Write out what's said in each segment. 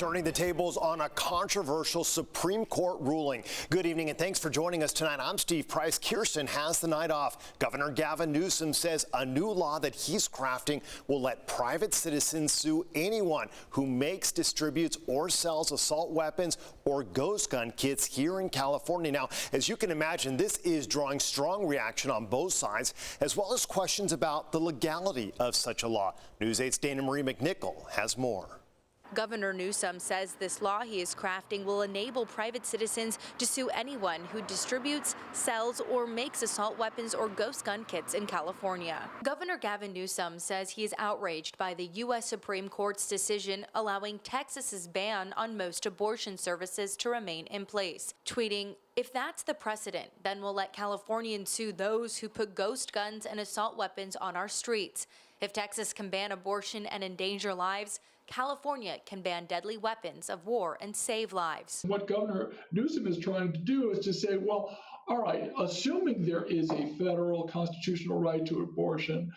Turning the tables on a controversial Supreme Court ruling. Good evening and thanks for joining us tonight. I'm Steve Price. Kirsten has the night off. Governor Gavin Newsom says a new law that he's crafting will let private citizens sue anyone who makes, distributes, or sells assault weapons or ghost gun kits here in California. Now, as you can imagine, this is drawing strong reaction on both sides, as well as questions about the legality of such a law. News 8's Dana Marie McNichol has more. Governor Newsom says this law he is crafting will enable private citizens to sue anyone who distributes, sells, or makes assault weapons or ghost gun kits in California. Governor Gavin Newsom says he is outraged by the U.S. Supreme Court's decision allowing Texas's ban on most abortion services to remain in place, tweeting, "If that's the precedent, then we'll let Californians sue those who put ghost guns and assault weapons on our streets. If Texas can ban abortion and endanger lives, California can ban deadly weapons of war and save lives." What Governor Newsom is trying to do is to say, well, all right, assuming there is a federal constitutional right to abortion,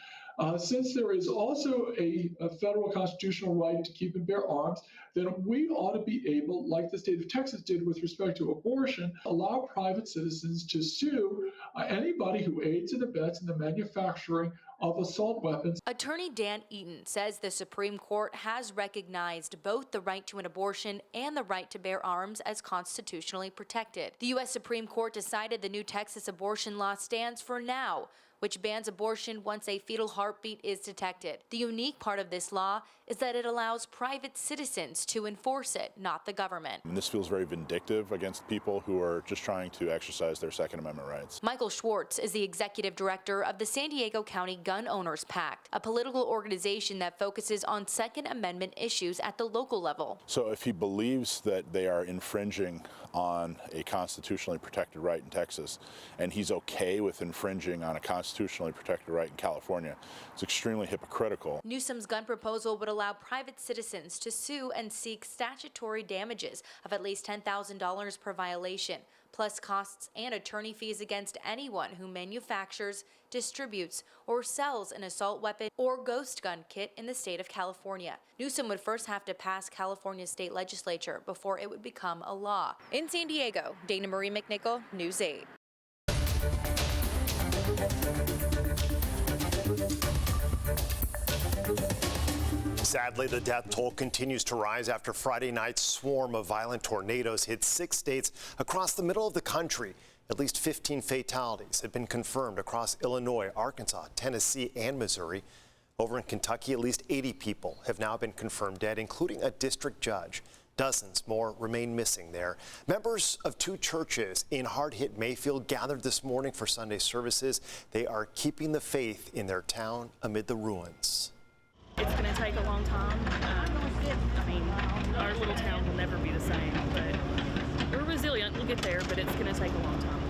since there is also a federal constitutional right to keep and bear arms, then we ought to be able, like the state of Texas did with respect to abortion, allow private citizens to sue anybody who aids and abets in the manufacturing of assault weapons. Attorney Dan Eaton says the Supreme Court has recognized both the right to an abortion and the right to bear arms as constitutionally protected. The U.S. Supreme Court decided the new Texas abortion law stands for now, which bans abortion once a fetal heartbeat is detected. The unique part of this law is that it allows private citizens to enforce it, not the government. And this feels very vindictive against people who are just trying to exercise their Second Amendment rights. Michael Schwartz is the executive director of the San Diego County Gun Owners Pact, a political organization that focuses on Second Amendment issues at the local level. So if he believes that they are infringing on a constitutionally protected right in Texas, and he's okay with infringing on a constitutionally protected right in California, it's extremely hypocritical. Newsom's gun proposal would allow private citizens to sue and seek statutory damages of at least $10,000 per violation, plus costs and attorney fees against anyone who manufactures, distributes, or sells an assault weapon or ghost gun kit in the state of California. Newsom would first have to pass California's state legislature before it would become a law. In San Diego, Dana Marie McNichol, News 8. Sadly, the death toll continues to rise after Friday night's swarm of violent tornadoes hit 6 states across the middle of the country. At least 15 fatalities have been confirmed across Illinois, Arkansas, Tennessee, and Missouri. Over in Kentucky, at least 80 people have now been confirmed dead, including a district judge. Dozens more remain missing there. Members of 2 churches in hard-hit Mayfield gathered this morning for Sunday services. They are keeping the faith in their town amid the ruins. It's going to take a long time. I mean, our little town will never be the same, but we're resilient. We'll get there, but it's going to take a long time.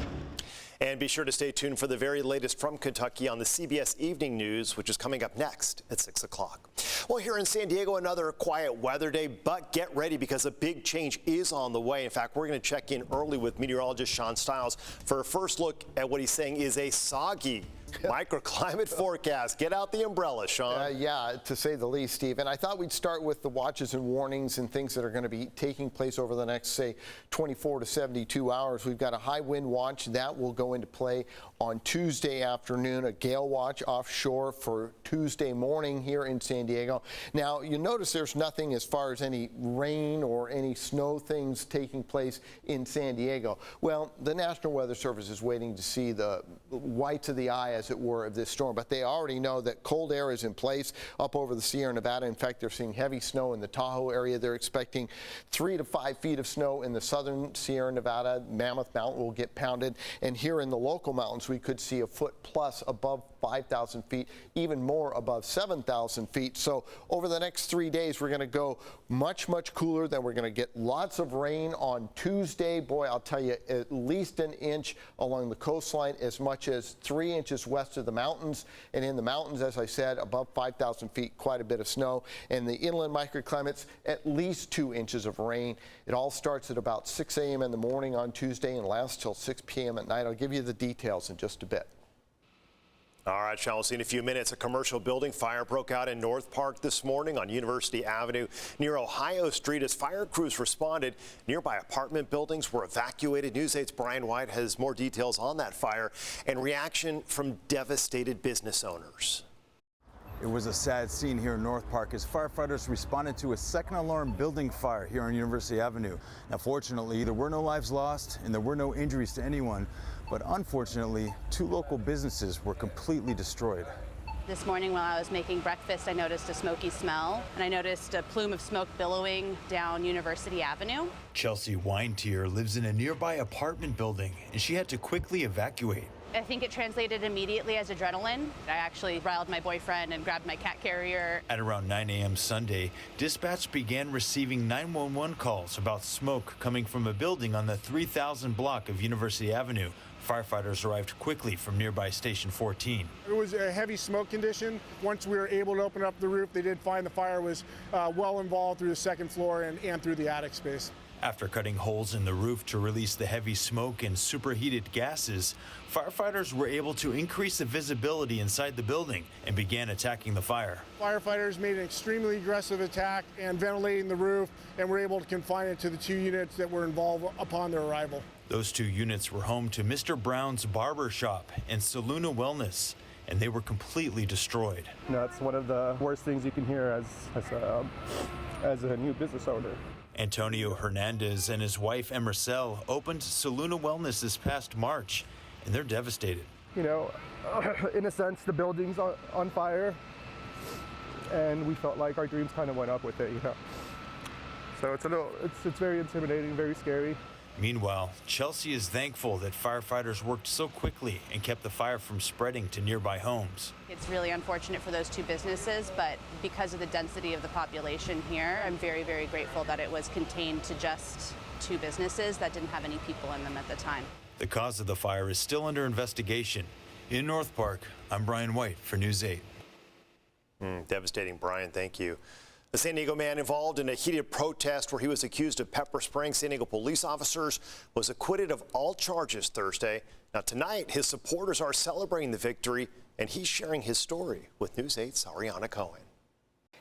And be sure to stay tuned for the very latest from Kentucky on the CBS Evening News, which is coming up next at 6 o'clock. Well, here in San Diego, another quiet weather day, but get ready because a big change is on the way. In fact, we're going to check in early with meteorologist Sean Stiles for a first look at what he's saying is a soggy microclimate forecast. Get out the umbrella, Sean. Yeah, to say the least, Steve. And I thought we'd start with the watches and warnings and things that are going to be taking place over the next, say, 24 to 72 hours. We've got a high wind watch that will go into play on Tuesday afternoon, a gale watch offshore for Tuesday morning here in San Diego. Now, you notice there's nothing as far as any rain or any snow things taking place in San Diego. Well, the National Weather Service is waiting to see the whites of the eye, as it were, of this storm, but they already know that cold air is in place up over the Sierra Nevada. In fact, they're seeing heavy snow in the Tahoe area. They're expecting 3 to 5 feet of snow in the southern Sierra Nevada. Mammoth Mountain will get pounded, and here in the local mountains we could see a foot plus above 5,000 feet, even more above 7,000 feet. So over the next 3 days we're going to go much cooler. Then we're going to get lots of rain on Tuesday. Boy, I'll tell you, at least an inch along the coastline, as much as 3 inches west of the mountains. And in the mountains, as I said, above 5,000 feet, quite a bit of snow. And the inland microclimates, at least 2 inches of rain. It all starts at about 6 a.m. in the morning on Tuesday and lasts till 6 p.m. at night. I'll give you the details in just a bit. All right, Sean, we'll see in a few minutes. A commercial building fire broke out in North Park this morning on University Avenue near Ohio Street. As fire crews responded, nearby apartment buildings were evacuated. News 8's Brian White has more details on that fire and reaction from devastated business owners. It was a sad scene here in North Park as firefighters responded to a second alarm building fire here on University Avenue. Now, fortunately, there were no lives lost and there were no injuries to anyone, but unfortunately, 2 local businesses were completely destroyed. This morning while I was making breakfast, I noticed a smoky smell, and I noticed a plume of smoke billowing down University Avenue. Chelsea Weintier lives in a nearby apartment building, and she had to quickly evacuate. I think it translated immediately as adrenaline. I actually riled my boyfriend and grabbed my cat carrier. At around 9 a.m. Sunday, dispatch began receiving 911 calls about smoke coming from a building on the 3000 block of University Avenue. Firefighters arrived quickly from nearby Station 14. It was a heavy smoke condition. Once we were able to open up the roof, they did find the fire was well involved through the second floor and through the attic space. After cutting holes in the roof to release the heavy smoke and superheated gases, firefighters were able to increase the visibility inside the building and began attacking the fire. Firefighters made an extremely aggressive attack and ventilating the roof, and were able to confine it to the 2 units that were involved upon their arrival. Those 2 units were home to Mr. Brown's Barber Shop and Saluna Wellness, and they were completely destroyed. You know, it's one of the worst things you can hear as a new business owner. Antonio Hernandez and his wife Emercel opened Saluna Wellness this past March, and they're devastated. You know, in a sense, the building's on fire, and we felt like our dreams kind of went up with it, you know. So it's very intimidating, very scary. Meanwhile, Chelsea is thankful that firefighters worked so quickly and kept the fire from spreading to nearby homes. It's really unfortunate for those 2 businesses, but because of the density of the population here, I'm very, very grateful that it was contained to just 2 businesses that didn't have any people in them at the time. The cause of the fire is still under investigation. In North Park, I'm Brian White for News 8. Devastating, Brian. Thank you. The San Diego man involved in a heated protest where he was accused of pepper spraying San Diego police officers was acquitted of all charges Thursday. Now tonight, his supporters are celebrating the victory, and he's sharing his story with News 8's Ariana Cohen.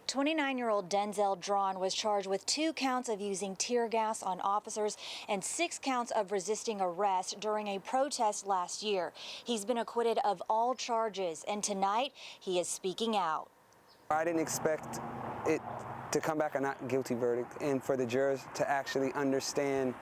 29-year-old Denzel Drawn was charged with 2 counts of using tear gas on officers and 6 counts of resisting arrest during a protest last year. He's been acquitted of all charges, and tonight he is speaking out. I didn't expect it to come back a not guilty verdict, and for the jurors to actually understand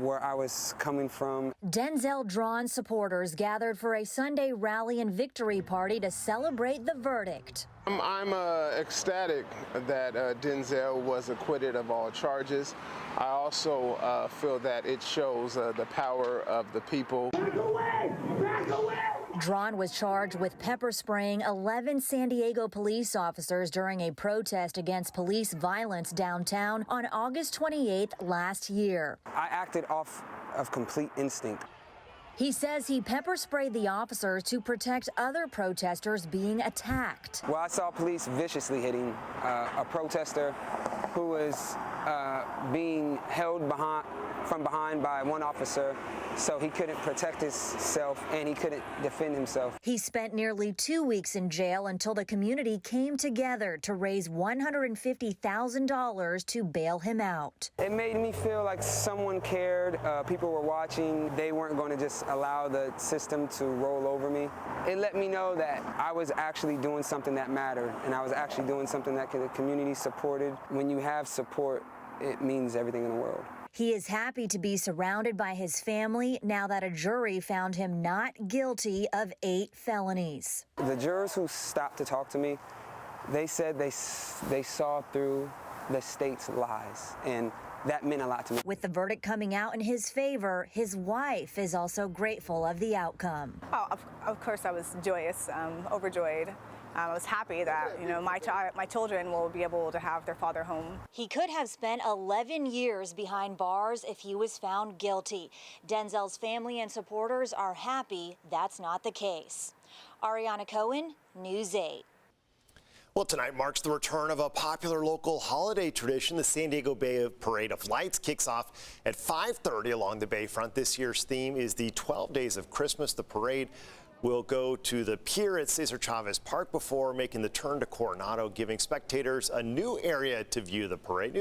where I was coming from. Denzel Drawn's supporters gathered for a Sunday rally and victory party to celebrate the verdict. I'm ecstatic that Denzel was acquitted of all charges. I also feel that it shows the power of the people. Back away! Back away! Drawn was charged with pepper spraying 11 San Diego police officers during a protest against police violence downtown on August 28th last year. I acted off of complete instinct. He says he pepper sprayed the officers to protect other protesters being attacked. Well, I saw police viciously hitting a protester who was being held from behind by one officer, so he couldn't protect himself and he couldn't defend himself. He spent nearly 2 weeks in jail until the community came together to raise $150,000 to bail him out. It made me feel like someone cared, people were watching, they weren't going to just allow the system to roll over me. It let me know that I was actually doing something that mattered, and I was actually doing something that the community supported. When you have support, it means everything in the world. He is happy to be surrounded by his family now that a jury found him not guilty of 8 felonies. The jurors who stopped to talk to me, they said they saw through the state's lies, and that meant a lot to me. With the verdict coming out in his favor, his wife is also grateful of the outcome. Oh, of course I was joyous, overjoyed. I was happy that, you know, my children will be able to have their father home. He could have spent 11 years behind bars if he was found guilty. Denzel's family and supporters are happy that's not the case. Ariana Cohen, News 8. Well, tonight marks the return of a popular local holiday tradition. The San Diego Bay Parade of Lights kicks off at 5:30 along the bayfront. This year's theme is the 12 Days of Christmas. The parade will go to the pier at Cesar Chavez Park before making the turn to Coronado, giving spectators a new area to view the parade.